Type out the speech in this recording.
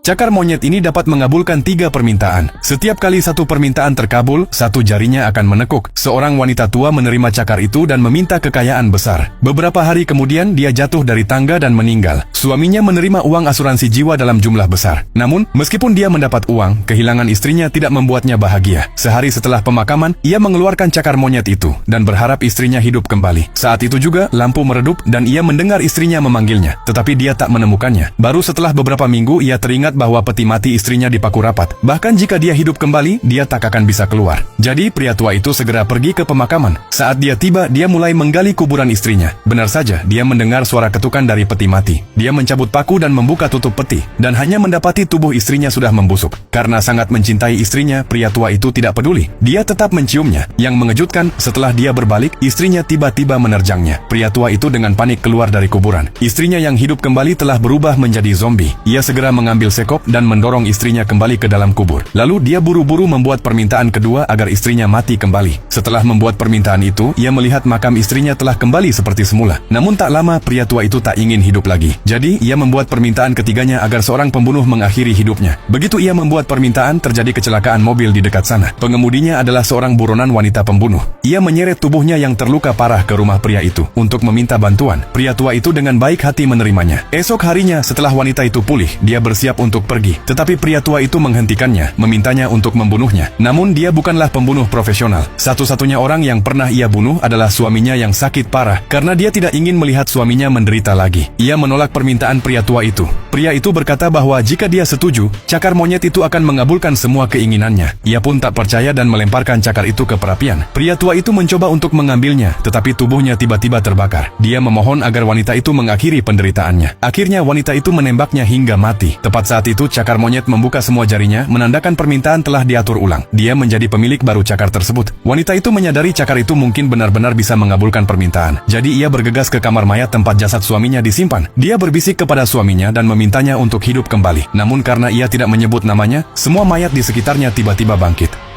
Cakar monyet ini dapat mengabulkan 3 permintaan. Setiap kali satu permintaan terkabul, satu jarinya akan menekuk. Seorang wanita tua menerima cakar itu dan meminta kekayaan besar. Beberapa hari kemudian, dia jatuh dari tangga dan meninggal. Suaminya menerima uang asuransi jiwa dalam jumlah besar. Namun, meskipun dia mendapat uang, kehilangan istrinya tidak membuatnya bahagia. Sehari setelah pemakaman, ia mengeluarkan cakar monyet itu dan berharap istrinya hidup kembali. Saat itu juga, lampu meredup dan ia mendengar istrinya memanggilnya. Tetapi dia tak menemukannya. Baru setelah beberapa minggu, ia teringat bahwa peti mati istrinya dipaku rapat. Bahkan jika dia hidup kembali, dia tak akan bisa keluar. Jadi pria tua itu segera pergi ke pemakaman. Saat dia tiba, dia mulai menggali kuburan istrinya. Benar saja, dia mendengar suara ketukan dari peti mati. Dia mencabut paku dan membuka tutup peti, dan hanya mendapati tubuh istrinya sudah membusuk. Karena sangat mencintai istrinya, pria tua itu tidak peduli. Dia tetap menciumnya. Yang mengejutkan, setelah dia berbalik, istrinya tiba-tiba menerjangnya. Pria tua itu dengan panik keluar dari kuburan. Istrinya yang hidup kembali telah berubah menjadi zombie. Ia segera mengambil sekop dan mendorong istrinya kembali ke dalam kubur. Lalu dia buru-buru membuat permintaan kedua agar istrinya mati kembali. Setelah membuat permintaan itu, ia melihat makam istrinya telah kembali seperti semula. Namun tak lama, pria tua itu tak ingin hidup lagi. Jadi, ia membuat permintaan ketiganya agar seorang pembunuh mengakhiri hidupnya. Begitu ia membuat permintaan, terjadi kecelakaan mobil di dekat sana. Pengemudinya adalah seorang buronan wanita pembunuh. Ia menyeret tubuhnya yang terluka parah ke rumah pria itu untuk meminta bantuan. Pria tua itu dengan baik hati menerimanya. Esok harinya, setelah wanita itu pulih, dia bersiap untuk pergi. Tetapi pria tua itu menghentikannya, memintanya untuk membunuhnya. Namun dia bukanlah pembunuh profesional. Satu-satunya orang yang pernah ia bunuh adalah suaminya yang sakit parah, karena dia tidak ingin melihat suaminya menderita lagi. Ia menolak permintaan pria tua itu. Pria itu berkata bahwa jika dia setuju, cakar monyet itu akan mengabulkan semua keinginannya. Ia pun tak percaya dan melemparkan cakar itu ke perapian. Pria tua itu mencoba untuk mengambilnya, tetapi tubuhnya tiba-tiba terbakar. Dia memohon agar wanita itu mengakhiri penderitaannya. Akhirnya wanita itu menembaknya hingga mati. Tepat saat itu cakar monyet membuka semua jarinya, menandakan permintaan telah diatur ulang. Dia menjadi pemilik baru cakar tersebut. Wanita itu menyadari cakar itu mungkin benar-benar bisa mengabulkan permintaan. Jadi ia bergegas ke kamar mayat tempat jasad suaminya disimpan. Dia berbisik kepada suaminya dan memintanya untuk hidup kembali. Namun karena ia tidak menyebut namanya, semua mayat di sekitarnya tiba-tiba bangkit.